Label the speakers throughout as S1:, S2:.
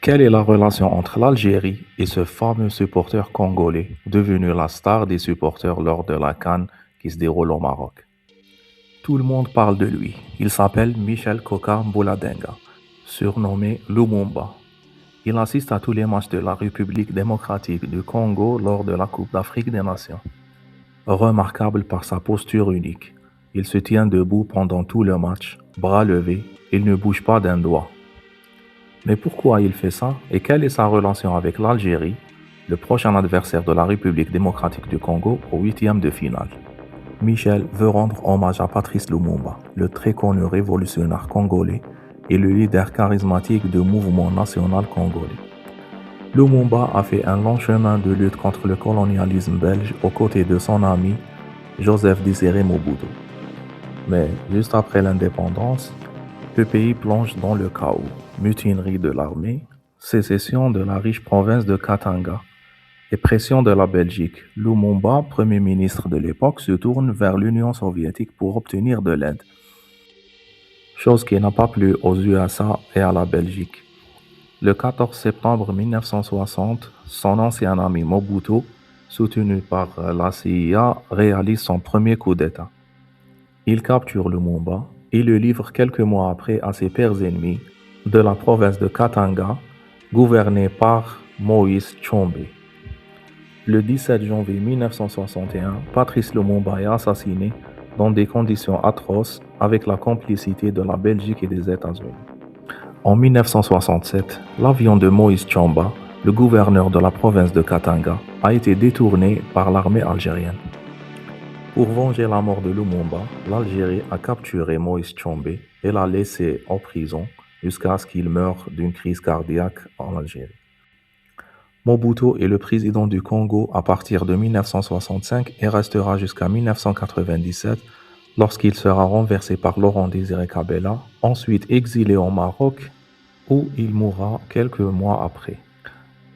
S1: Quelle est la relation entre l'Algérie et ce fameux supporter congolais, devenu la star des supporters lors de la CAN qui se déroule au Maroc? Tout le monde parle de lui. Il s'appelle Michel Coca Mbouladinga, surnommé Lumumba. Il assiste à tous les matchs de la République démocratique du Congo lors de la Coupe d'Afrique des Nations. Remarquable par sa posture unique, il se tient debout pendant tout le match, bras levés, il ne bouge pas d'un doigt. Mais pourquoi il fait ça et quelle est sa relation avec l'Algérie, le prochain adversaire de la République démocratique du Congo au huitième de finale? Michel veut rendre hommage à Patrice Lumumba, le très connu révolutionnaire congolais et le leader charismatique du mouvement national congolais. Lumumba a fait un long chemin de lutte contre le colonialisme belge aux côtés de son ami Joseph Désiré Mobutu. Mais juste après l'indépendance, le pays plonge dans le chaos. Mutinerie de l'armée, sécession de la riche province de Katanga et pression de la Belgique. Lumumba, premier ministre de l'époque, se tourne vers l'Union soviétique pour obtenir de l'aide, chose qui n'a pas plu aux USA et à la Belgique. Le 14 septembre 1960, son ancien ami Mobutu, soutenu par la CIA, réalise son premier coup d'État. Il capture Lumumba et le livre quelques mois après à ses pères ennemis de la province de Katanga, gouvernée par Moïse Tshombe. Le 17 janvier 1961, Patrice Lumumba est assassiné dans des conditions atroces avec la complicité de la Belgique et des États-Unis. En 1967, l'avion de Moïse Tshomba, le gouverneur de la province de Katanga, a été détourné par l'armée algérienne. Pour venger la mort de Lumumba, l'Algérie a capturé Moïse Tshombe et l'a laissé en prison jusqu'à ce qu'il meure d'une crise cardiaque en Algérie. Mobutu est le président du Congo à partir de 1965 et restera jusqu'à 1997 lorsqu'il sera renversé par Laurent Désiré Kabila, ensuite exilé au Maroc où il mourra quelques mois après.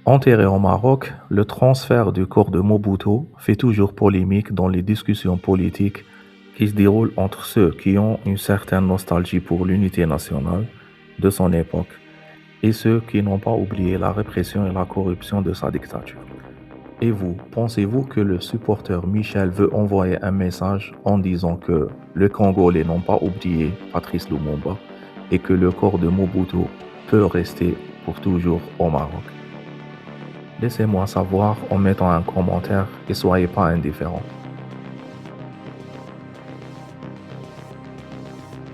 S1: Enterré au Maroc, le transfert du corps de Mobutu fait toujours polémique dans les discussions politiques qui se déroulent entre ceux qui ont une certaine nostalgie pour l'unité nationale de son époque et ceux qui n'ont pas oublié la répression et la corruption de sa dictature. Et vous, pensez-vous que le supporter Michel veut envoyer un message en disant que les Congolais n'ont pas oublié Patrice Lumumba et que le corps de Mobutu peut rester pour toujours au Maroc? Laissez-moi savoir en mettant un commentaire et soyez pas indifférents.